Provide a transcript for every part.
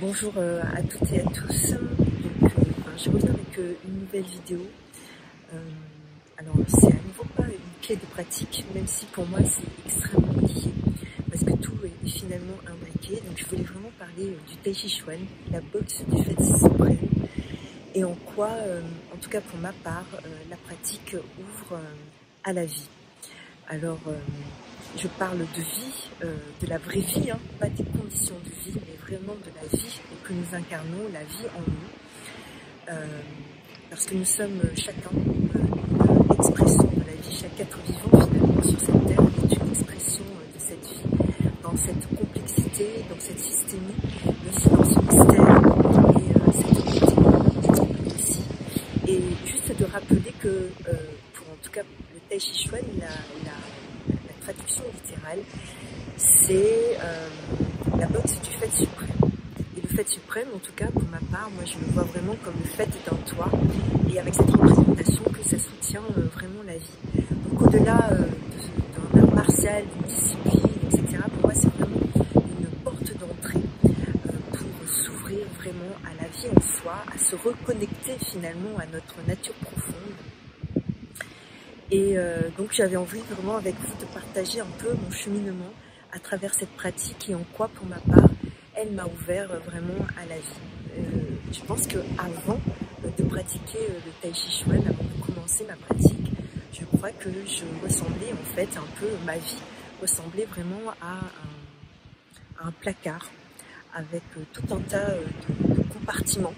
Bonjour à toutes et à tous. Je reviens avec une nouvelle vidéo. Alors c'est à nouveau pas une clé de pratique, même si pour moi c'est extrêmement lié, parce que tout est finalement imbriqué. Donc je voulais vraiment parler du Tai Chi Chuan, la boxe du fait suprême, et en quoi, en tout cas pour ma part, la pratique ouvre à la vie. Alors je parle de vie, de la vraie vie, pas des conditions de vie, mais vraiment de la vie que nous incarnons, la vie en nous. Parce que nous sommes chacun une expression de la vie. Chaque être vivant finalement sur cette terre est une expression de cette vie, dans cette complexité, dans cette systémie, mais aussi dans ce mystère et cette beauté aussi. Et juste de rappeler que, pour en tout cas le Tai Chi Chuan, la traduction littérale, c'est la boxe du fait suprême. Et le fait suprême, en tout cas pour ma part, moi je le vois vraiment comme le fait d'un toit, et avec cette représentation que ça soutient vraiment la vie. Donc au-delà d'un art martial, d'une discipline, etc., pour moi c'est vraiment une porte d'entrée pour s'ouvrir vraiment à la vie en soi, à se reconnecter finalement à notre nature profonde. Et donc j'avais envie vraiment avec vous de partager un peu mon cheminement à travers cette pratique et en quoi pour ma part elle m'a ouvert vraiment à la vie. Je pense qu'avant de pratiquer le Tai Chi Chuan, avant de commencer ma pratique, je crois que je ressemblais en fait un peu, ma vie ressemblait vraiment à un placard avec tout un tas de compartiments,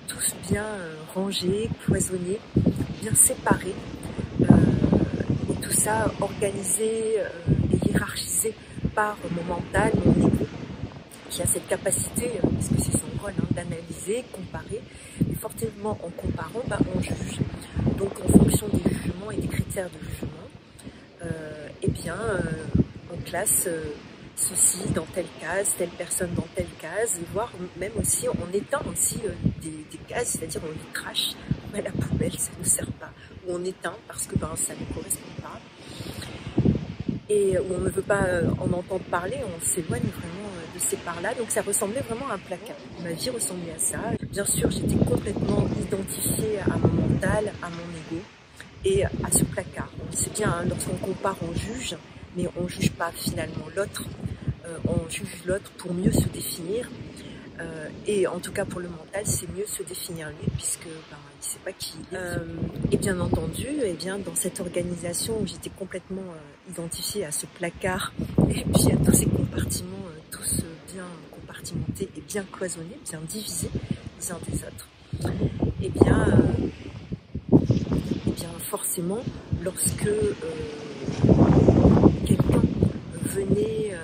tous bien rangés, cloisonnés, bien séparés. Et tout ça organisé et hiérarchisé par mon mental, mon ego, qui a cette capacité, parce que c'est son rôle, d'analyser, comparer, et forcément en comparant, on juge. Donc en fonction des jugements et des critères de jugement, eh bien on classe ceci dans telle case, telle personne dans telle case, voire même aussi on éteint aussi des cases, c'est-à-dire on les crache, on met à la poubelle, ça ne nous sert pas, ou on éteint parce que ça ne correspond pas, et où on ne veut pas en entendre parler, on s'éloigne vraiment de ces parts-là. Donc ça ressemblait vraiment à un placard. Ma vie ressemblait à ça. Bien sûr, j'étais complètement identifiée à mon mental, à mon ego et à ce placard. On sait bien, lorsqu'on compare, on juge, mais on ne juge pas finalement l'autre. On juge l'autre pour mieux se définir. Et en tout cas pour le mental, c'est mieux se définir lui, puisque il ne sait pas qui il est. Et bien entendu, dans cette organisation où j'étais complètement identifiée à ce placard et puis à tous ces compartiments, tous bien compartimentés et bien cloisonnés, bien divisés les uns des autres, et bien forcément, lorsque quelqu'un venait,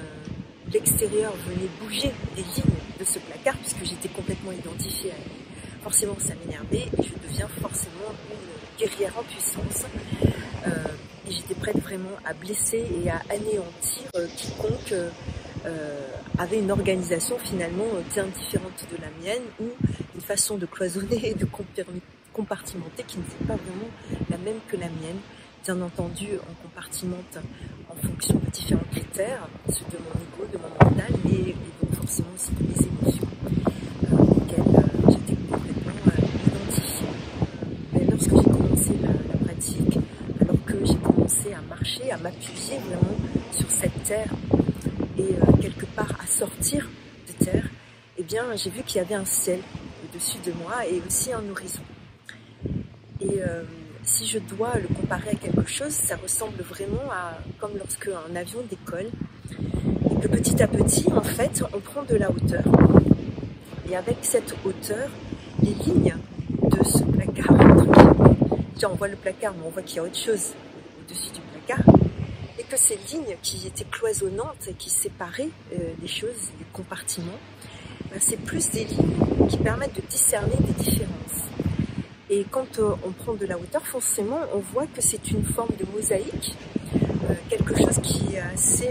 l'extérieur venait bouger des lignes de ce placard, puisque j'étais complètement identifiée à lui, forcément ça m'énervait et je deviens forcément une guerrière en puissance, et j'étais prête vraiment à blesser et à anéantir quiconque avait une organisation finalement bien différente de la mienne, ou une façon de cloisonner et de compartimenter qui n'était pas vraiment la même que la mienne. Bien entendu, on compartimente en fonction de différents critères, ceux de mon ego, de mon mental, mais donc forcément aussi de mes émotions, auxquelles j'étais complètement identifiée. Mais lorsque j'ai commencé la pratique, alors que j'ai commencé à marcher, à m'appuyer vraiment sur cette terre, et quelque part à sortir de terre, j'ai vu qu'il y avait un ciel au-dessus de moi et aussi un horizon. Et si je dois le comparer à quelque chose, ça ressemble vraiment à comme lorsque un avion décolle et que petit à petit, en fait, on prend de la hauteur. Et avec cette hauteur, les lignes de ce placard, on voit le placard, mais on voit qu'il y a autre chose au-dessus du placard, et que ces lignes qui étaient cloisonnantes et qui séparaient les choses, les compartiments, c'est plus des lignes qui permettent de discerner des différences. Et quand on prend de la hauteur, forcément, on voit que c'est une forme de mosaïque, quelque chose qui est assez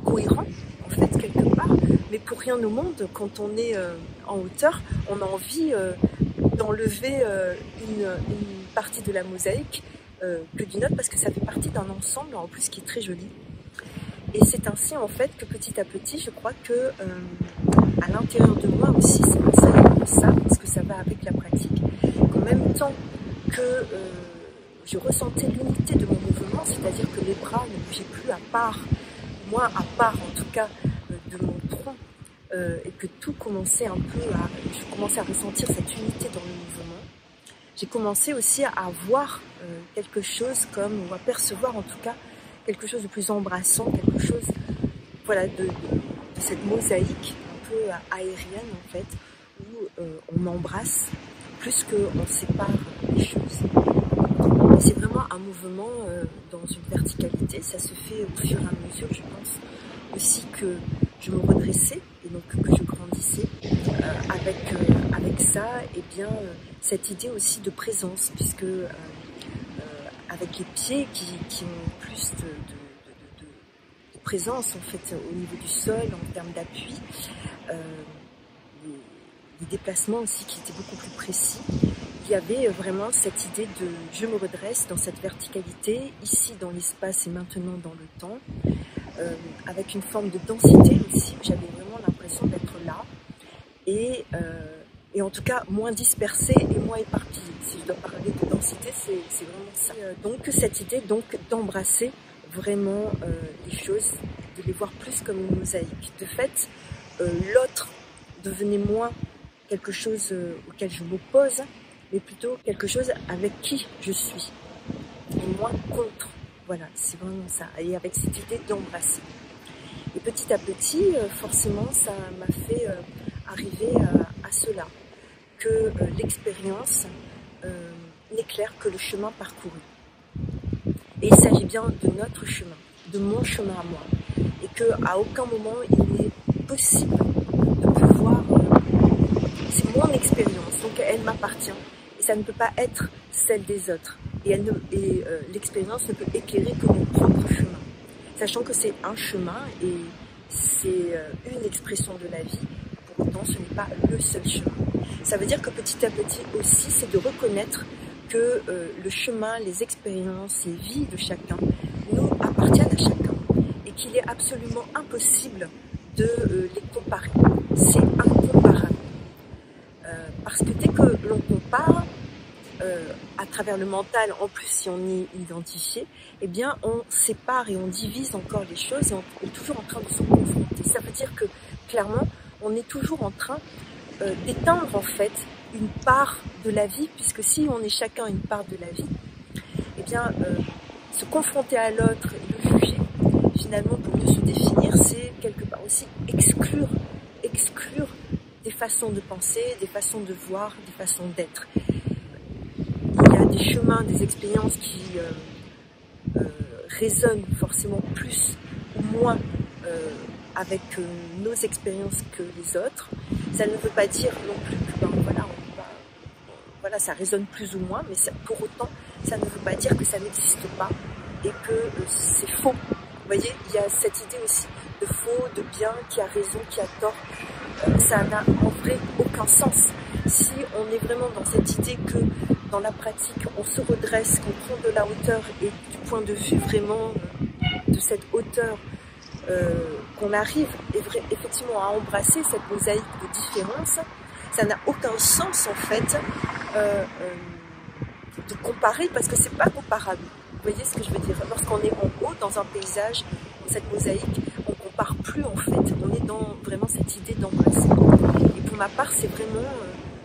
cohérent, en fait, quelque part. Mais pour rien au monde, quand on est en hauteur, on a envie d'enlever une partie de la mosaïque que d'une autre, parce que ça fait partie d'un ensemble, en plus, qui est très joli. Et c'est ainsi, en fait, que petit à petit, je crois que à l'intérieur de moi aussi, c'est pas ça, parce que ça va avec la pratique, qu'en même temps que je ressentais l'unité de mon mouvement, c'est-à-dire que les bras ne bougeaient plus à part, moi à part en tout cas de mon tronc, et que tout commençait un peu je commençais à ressentir cette unité dans le mouvement. J'ai commencé aussi à voir quelque chose comme, ou à percevoir en tout cas, quelque chose de plus embrassant, quelque chose, voilà, de cette mosaïque un peu aérienne en fait, où on embrasse plus qu'on sépare les choses. C'est vraiment un mouvement dans une verticalité, ça se fait au fur et à mesure, je pense aussi que je me redressais et donc que je grandissais avec ça, et bien cette idée aussi de présence, puisque avec les pieds qui ont plus de présence en fait au niveau du sol en termes d'appui, les déplacements aussi qui étaient beaucoup plus précis. Il y avait vraiment cette idée de je me redresse dans cette verticalité, ici dans l'espace et maintenant dans le temps, avec une forme de densité aussi, où j'avais vraiment l'impression d'être là, et en tout cas moins dispersée et moins éparpillée. Si je dois parler de densité, c'est vraiment ça. Donc cette idée d'embrasser vraiment les choses, de les voir plus comme une mosaïque. De fait, l'autre devenait moins quelque chose auquel je m'oppose, mais plutôt quelque chose avec qui je suis, et moins contre. Voilà, c'est vraiment ça, et avec cette idée d'embrasser. Et petit à petit, forcément, ça m'a fait arriver à cela, que l'expérience n'éclaire que le chemin parcouru. Et il s'agit bien de notre chemin, de mon chemin à moi, et qu'à aucun moment il n'est possible de pouvoir... c'est mon expérience, donc elle m'appartient, et ça ne peut pas être celle des autres. Et l'expérience ne peut éclairer que mon propre chemin, sachant que c'est un chemin et c'est une expression de la vie. Pour autant, ce n'est pas le seul chemin. Ça veut dire que petit à petit aussi, c'est de reconnaître que le chemin, les expériences, les vies de chacun nous appartiennent à chacun, et qu'il est absolument impossible de les comparer. C'est incomparable. Parce que dès que l'on compare, à travers le mental, en plus si on y est identifié, eh bien on sépare et on divise encore les choses, et on est toujours en train de se confronter. Ça veut dire que clairement on est toujours en train d'éteindre en fait une part de la vie, puisque si on est chacun une part de la vie, eh bien se confronter à l'autre et le juger, finalement pour mieux se définir, c'est quelque part aussi exclure des façons de penser, des façons de voir, des façons d'être. Il y a des chemins, des expériences qui résonnent forcément plus ou moins avec nos expériences que les autres. Ça ne veut pas dire non plus que voilà, ça résonne plus ou moins, mais pour autant, ça ne veut pas dire que ça n'existe pas et que c'est faux. Vous voyez, il y a cette idée aussi de faux, de bien, qui a raison, qui a tort. Ça n'a en vrai aucun sens. Si on est vraiment dans cette idée que dans la pratique, on se redresse, qu'on prend de la hauteur, et du point de vue vraiment de cette hauteur, qu'on arrive effectivement à embrasser cette mosaïque de différences, ça n'a aucun sens en fait de comparer, parce que c'est pas comparable. Vous voyez ce que je veux dire? Lorsqu'on est en haut dans un paysage, dans cette mosaïque, on compare plus en fait. On est dans vraiment cette idée d'embrasser. Et pour ma part, c'est vraiment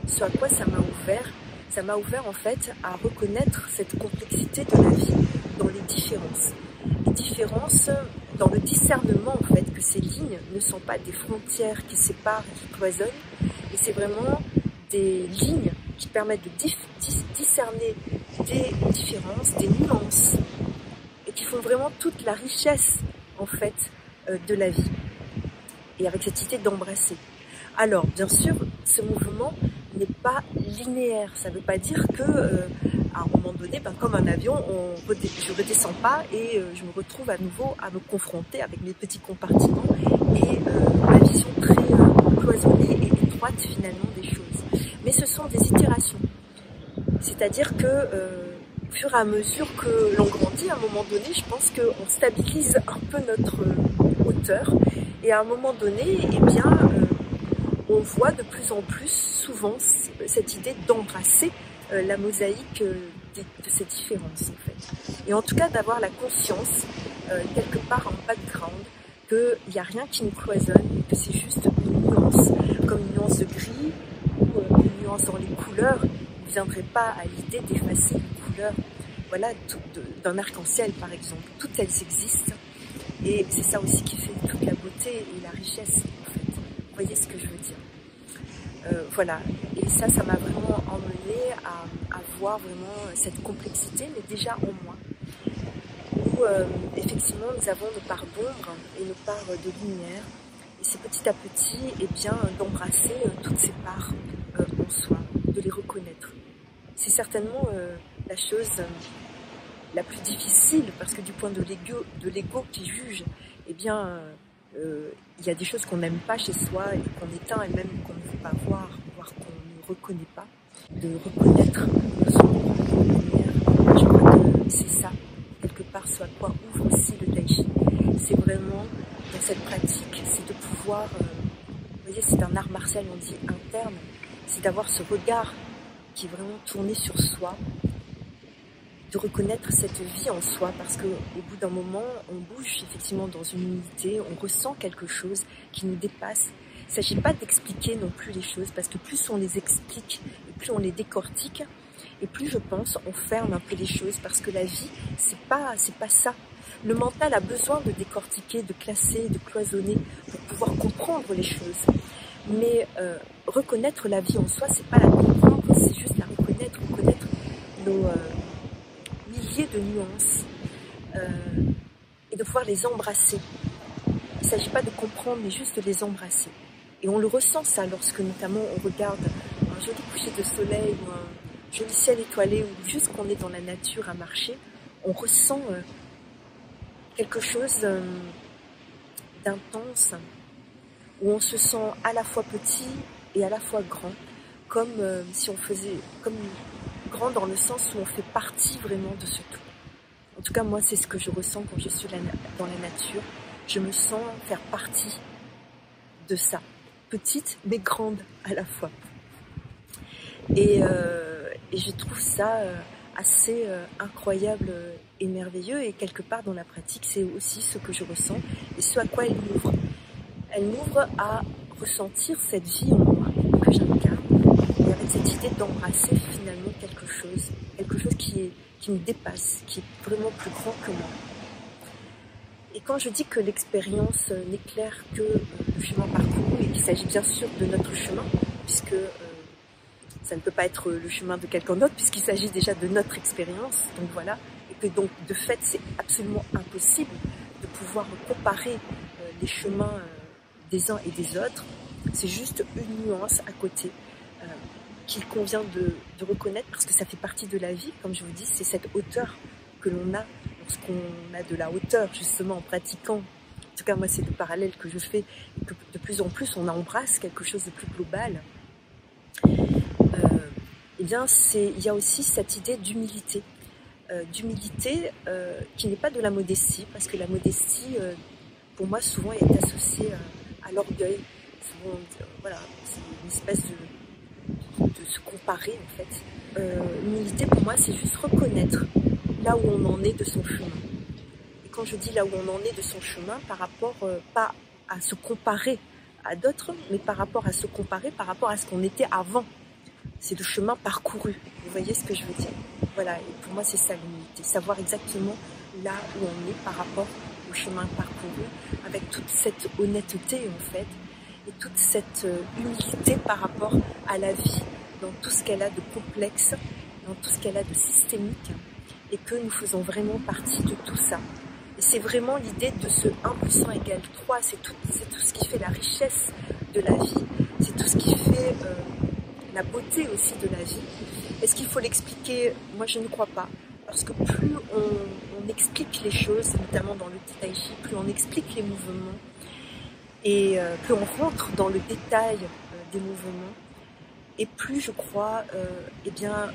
ce à quoi ça m'a ouvert. Ça m'a ouvert en fait à reconnaître cette complexité de la vie dans les différences. Les différences dans le discernement en fait, que ces lignes ne sont pas des frontières qui séparent et qui cloisonnent, mais c'est vraiment des lignes qui permettent de discerner des différences, des nuances, et qui font vraiment toute la richesse en fait de la vie. Et avec cette idée d'embrasser. Alors, bien sûr, ce mouvement n'est pas linéaire. Ça ne veut pas dire que, à un moment donné, comme un avion, je ne redescends pas et je me retrouve à nouveau à me confronter avec mes petits compartiments et ma vision très cloisonnée et étroite finalement des choses. Mais ce sont des itérations. C'est-à-dire que, au fur et à mesure que l'on grandit, à un moment donné, je pense qu'on stabilise un peu notre hauteur. Et à un moment donné, eh bien, on voit de plus en plus souvent cette idée d'embrasser la mosaïque de ces différences en fait. Et en tout cas d'avoir la conscience, quelque part en background, qu'il n'y a rien qui nous cloisonne, que c'est juste une nuance, comme une nuance de gris ou une nuance dans les couleurs. Il ne viendrait pas à l'idée d'effacer les couleurs, voilà, d'un arc-en-ciel par exemple. Toutes elles existent et c'est ça aussi qui fait toute la beauté et la richesse en fait. Vous voyez ce que je veux dire? Voilà, et ça m'a vraiment emmené à voir vraiment cette complexité, mais déjà en moi, où effectivement nous avons nos parts d'ombre et nos parts de lumière, et c'est petit à petit d'embrasser toutes ces parts en soi, de les reconnaître. C'est certainement la chose la plus difficile, parce que du point de l'ego qui juge, eh bien il y a des choses qu'on n'aime pas chez soi et qu'on éteint et même qu'on ne veut pas voir, voire qu'on ne reconnaît pas, de reconnaître nos ombres, nos lumières. Je crois que c'est ça, quelque part, ce à quoi ouvre aussi le Tai Chi. C'est vraiment, dans cette pratique, c'est de pouvoir, vous voyez, c'est un art martial, on dit interne, c'est d'avoir ce regard qui est vraiment tourné sur soi, de reconnaître cette vie en soi, parce qu'au bout d'un moment, on bouge effectivement dans une unité, on ressent quelque chose qui nous dépasse. Il ne s'agit pas d'expliquer non plus les choses, parce que plus on les explique, et plus on les décortique, et plus je pense on ferme un peu les choses, parce que la vie, c'est pas ça. Le mental a besoin de décortiquer, de classer, de cloisonner, pour pouvoir comprendre les choses. Mais reconnaître la vie en soi, c'est pas la comprendre, c'est juste la reconnaître nos milliers de nuances et de pouvoir les embrasser. Il ne s'agit pas de comprendre, mais juste de les embrasser. Et on le ressent ça lorsque notamment on regarde un joli coucher de soleil ou un joli ciel étoilé ou juste qu'on est dans la nature à marcher, on ressent quelque chose d'intense où on se sent à la fois petit et à la fois grand, comme si on faisait, comme grand dans le sens où on fait partie vraiment de ce tout. En tout cas, moi, c'est ce que je ressens quand je suis dans la nature. Je me sens faire partie de ça. Petite, mais grande à la fois. Et je trouve ça assez incroyable et merveilleux. Et quelque part, dans la pratique, c'est aussi ce que je ressens et ce à quoi elle m'ouvre. Elle m'ouvre à ressentir cette vie en moi que j'incarne. Et avec cette idée d'embrasser finalement quelque chose qui me dépasse, qui est vraiment plus grand que moi. Et quand je dis que l'expérience n'éclaire que le chemin parcouru, et qu'il s'agit bien sûr de notre chemin, puisque ça ne peut pas être le chemin de quelqu'un d'autre, puisqu'il s'agit déjà de notre expérience, donc voilà, et que donc de fait c'est absolument impossible de pouvoir comparer les chemins des uns et des autres, c'est juste une nuance à côté qu'il convient de reconnaître, parce que ça fait partie de la vie, comme je vous dis, c'est cette hauteur que l'on a lorsqu'on a de la hauteur, justement, en pratiquant. En tout cas, moi, c'est le parallèle que je fais, et que de plus en plus, on embrasse quelque chose de plus global. Eh bien, il y a aussi cette idée d'humilité. Qui n'est pas de la modestie, parce que la modestie, pour moi, souvent, est associée à l'orgueil. Souvent, voilà, c'est une espèce de se comparer en fait. L'humilité pour moi c'est juste reconnaître là où on en est de son chemin. Et quand je dis là où on en est de son chemin, par rapport pas à se comparer à d'autres, mais par rapport à se comparer par rapport à ce qu'on était avant. C'est le chemin parcouru. Vous voyez ce que je veux dire? Voilà, et pour moi c'est ça l'humilité, savoir exactement là où on est par rapport au chemin parcouru, avec toute cette honnêteté en fait, et toute cette humilité par rapport à la vie, dans tout ce qu'elle a de complexe, dans tout ce qu'elle a de systémique, et que nous faisons vraiment partie de tout ça. Et c'est vraiment l'idée de ce 1 plus 1 égale 3, c'est tout ce qui fait la richesse de la vie, c'est tout ce qui fait la beauté aussi de la vie. Est-ce qu'il faut l'expliquer? Moi je ne crois pas, parce que plus on explique les choses, notamment dans le Tai Chi, plus on explique les mouvements, et plus on rentre dans le détail des mouvements, et plus je crois, eh bien,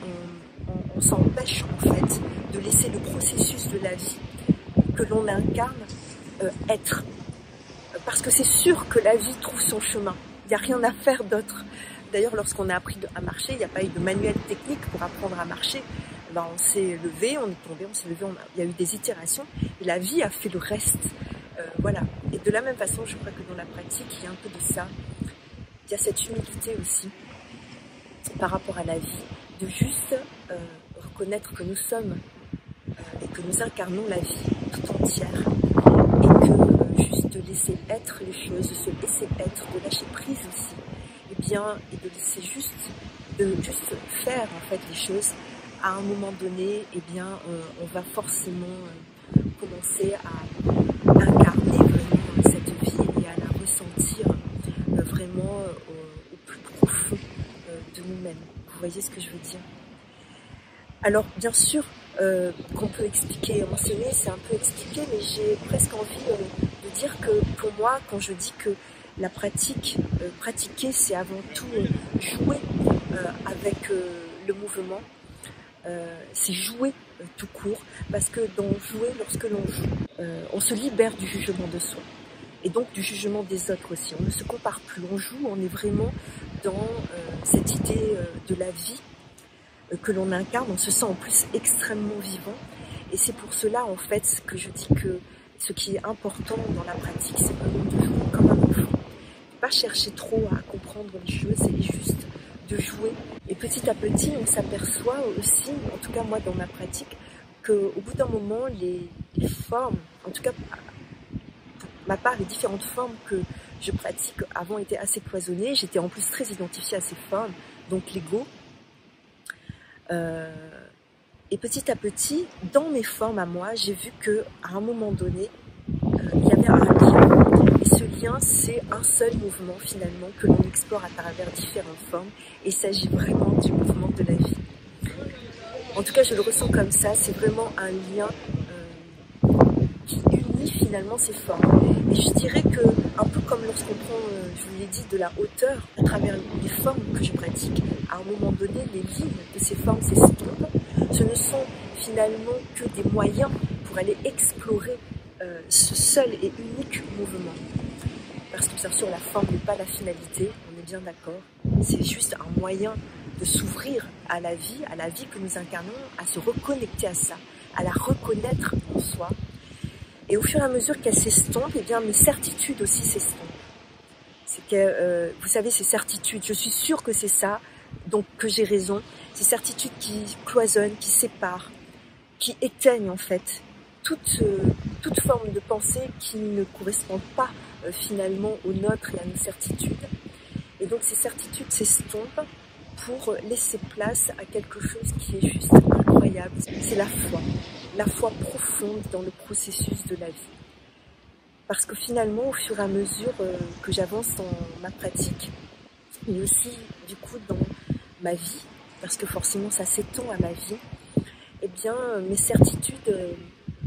on s'empêche en fait de laisser le processus de la vie que l'on incarne être. Parce que c'est sûr que la vie trouve son chemin. Il n'y a rien à faire d'autre. D'ailleurs, lorsqu'on a appris à marcher, il n'y a pas eu de manuel technique pour apprendre à marcher. Ben, on s'est levé, on est tombé, on s'est levé, il y a eu des itérations et la vie a fait le reste. Voilà. Et de la même façon, je crois que dans la pratique, il y a un peu de ça. Il y a cette humilité aussi par rapport à la vie, de juste reconnaître que nous sommes et que nous incarnons la vie tout entière et que juste de laisser être les choses, de se laisser être, de lâcher prise aussi, et bien, et de laisser juste faire en fait les choses. À un moment donné, eh bien, on va forcément commencer à incarner vraiment cette vie et à la ressentir vraiment au plus profond de nous-mêmes. Vous voyez ce que je veux dire? Alors, bien sûr, qu'on peut expliquer et enseigner, c'est un peu expliqué, mais j'ai presque envie de dire que pour moi, quand je dis que la pratique, pratiquer, c'est avant tout jouer avec le mouvement, c'est jouer tout court, parce que dans jouer, lorsque l'on joue, on se libère du jugement de soi, et donc du jugement des autres aussi. On ne se compare plus, on joue, on est vraiment dans cette idée de la vie que l'on incarne, on se sent en plus extrêmement vivant, et c'est pour cela en fait que je dis que ce qui est important dans la pratique, c'est vraiment de jouer comme un enfant, ne pas chercher trop à comprendre les choses, c'est juste de jouer. Et petit à petit, on s'aperçoit aussi, en tout cas moi dans ma pratique, qu'au bout d'un moment, les formes, en tout cas pour ma part, les différentes formes que je pratique avant étaient assez cloisonnées. J'étais en plus très identifiée à ces formes, donc l'ego. Et petit à petit, dans mes formes à moi, j'ai vu qu'à un moment donné, il y avait un lien. Et ce lien, c'est un seul mouvement finalement que l'on explore à travers différentes formes. Et il s'agit vraiment du mouvement de la vie. En tout cas, je le ressens comme ça. C'est vraiment un lien qui unit finalement ces formes. Et je dirais que, un peu comme lorsqu'on prend, je vous l'ai dit, de la hauteur à travers les formes que je pratique, à un moment donné, les lignes de ces formes s'estompent. Ce ne sont finalement que des moyens pour aller explorer ce seul et unique mouvement. Parce que bien sûr, la forme n'est pas la finalité, on est bien d'accord. C'est juste un moyen de s'ouvrir à la vie que nous incarnons, à se reconnecter à ça, à la reconnaître en soi. Et au fur et à mesure qu'elle s'estompe, eh bien mes certitudes aussi s'estompent. C'est que, vous savez, ces certitudes, je suis sûre que c'est ça, donc que j'ai raison. Ces certitudes qui cloisonnent, qui séparent, qui éteignent en fait toute forme de pensée qui ne correspond pas finalement aux nôtres et à nos certitudes. Et donc ces certitudes s'estompent pour laisser place à quelque chose qui est juste incroyable. C'est la foi profonde dans le processus de la vie. Parce que finalement, au fur et à mesure que j'avance dans ma pratique, mais aussi du coup dans ma vie, parce que forcément ça s'étend à ma vie, eh bien mes certitudes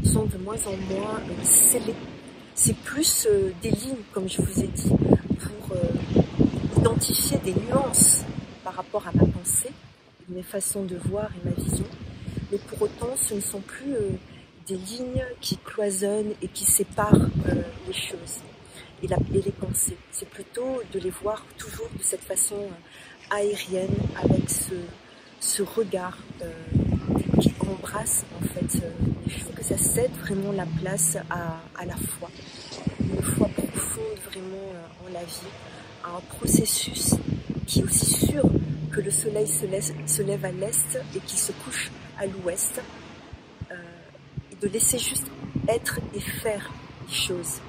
sont de moins en moins scellées. C'est plus des lignes, comme je vous ai dit, pour identifier des nuances par rapport à ma pensée, mes façons de voir et ma vision. Mais pour autant, ce ne sont plus des lignes qui cloisonnent et qui séparent les choses et les pensées. C'est plutôt de les voir toujours de cette façon aérienne, avec ce regard qui embrasse en fait les choses. Que ça cède vraiment la place à la foi. Une foi profonde vraiment en la vie, à un processus qui est aussi sûr que le soleil se lève à l'est et qui se couche à l'ouest. De laisser juste être et faire les choses.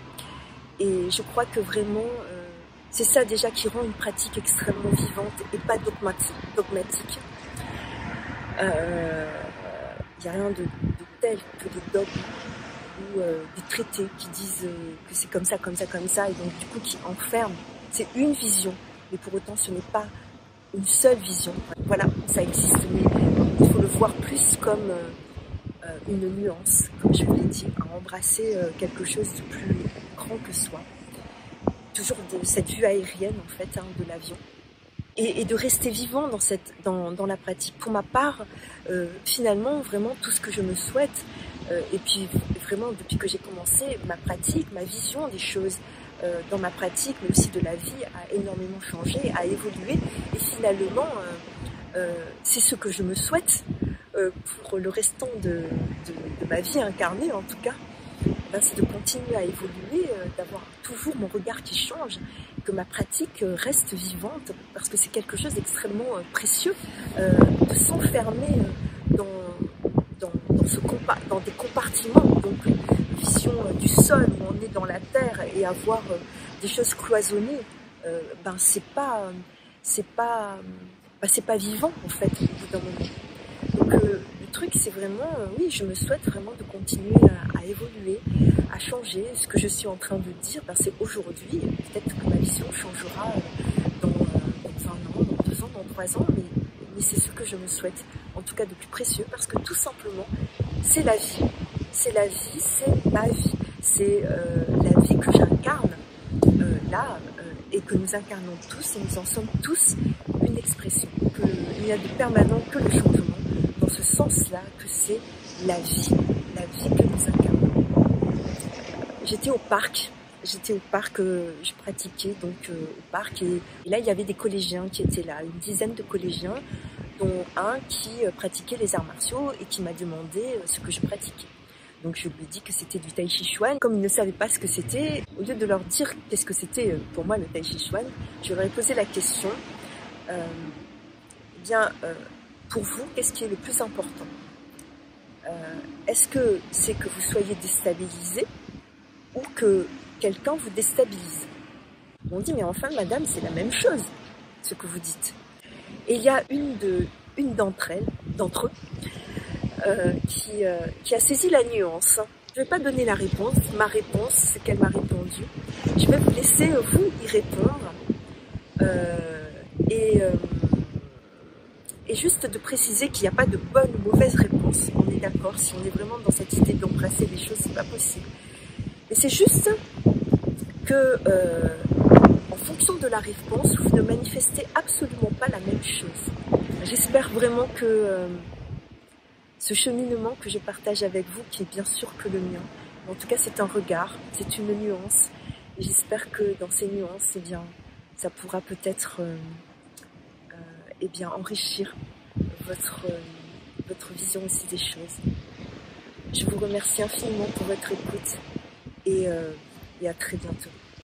Et je crois que vraiment, c'est ça déjà qui rend une pratique extrêmement vivante et pas dogmatique. Il n'y a rien de tel que des dogmes ou des traités qui disent que c'est comme ça, comme ça, comme ça, et donc du coup qui enferment. C'est une vision, mais pour autant ce n'est pas une seule vision. Voilà, ça existe, mais il faut le voir plus comme une nuance, comme je vous l'ai dit, à embrasser quelque chose de plus grand que soi. Toujours de cette vue aérienne en fait de l'avion. Et de rester vivant dans la pratique. Pour ma part, finalement, vraiment tout ce que je me souhaite, et puis vraiment depuis que j'ai commencé ma pratique, ma vision des choses dans ma pratique, mais aussi de la vie, a énormément changé, a évolué. Et finalement, c'est ce que je me souhaite pour le restant de ma vie incarnée, en tout cas. Ben, c'est de continuer à évoluer, d'avoir toujours mon regard qui change, que ma pratique reste vivante, parce que c'est quelque chose d'extrêmement précieux, de s'enfermer dans des compartiments, donc vision du sol où on est dans la terre et avoir des choses cloisonnées, ben c'est pas vivant en fait au bout d'un moment. Donc le truc c'est vraiment, oui, je me souhaite vraiment de continuer à évoluer, à changer. Ce que je suis en train de dire, ben, c'est aujourd'hui, peut-être que ma vision changera dans 1 an, dans 2 ans, dans 3 ans, mais c'est ce que je me souhaite, en tout cas de plus précieux, parce que tout simplement, c'est la vie. C'est la vie, c'est ma vie. C'est la vie que j'incarne là, et que nous incarnons tous, et nous en sommes tous une expression. Il n'y a de permanent que le changement, dans ce sens-là, que c'est la vie que nous incarnons. J'étais au parc, je pratiquais donc au parc, et là il y avait des collégiens qui étaient là, une dizaine de collégiens, dont un qui pratiquait les arts martiaux et qui m'a demandé ce que je pratiquais. Donc je lui ai dit que c'était du Tai Chi Chuan. Comme ils ne savaient pas ce que c'était, au lieu de leur dire qu'est-ce que c'était pour moi le Tai Chi Chuan, je leur ai posé la question, pour vous, qu'est-ce qui est le plus important? Est-ce que c'est que vous soyez déstabilisé ou que quelqu'un vous déstabilise? Ils m'ont dit, mais enfin madame, c'est la même chose, ce que vous dites. Et il y a une d'entre eux, qui a saisi la nuance. Je ne vais pas donner la réponse, ma réponse, c'est qu'elle m'a répondu. Je vais vous laisser vous y répondre. Et juste de préciser qu'il n'y a pas de bonne ou mauvaise réponse. On est d'accord, si on est vraiment dans cette idée d'embrasser les choses, c'est pas possible. Mais c'est juste que, en fonction de la réponse, vous ne manifestez absolument pas la même chose. J'espère vraiment que ce cheminement que je partage avec vous, qui est bien sûr que le mien, en tout cas c'est un regard, c'est une nuance, et j'espère que dans ces nuances, eh bien, ça pourra peut-être enrichir votre vision aussi des choses. Je vous remercie infiniment pour votre écoute et à très bientôt.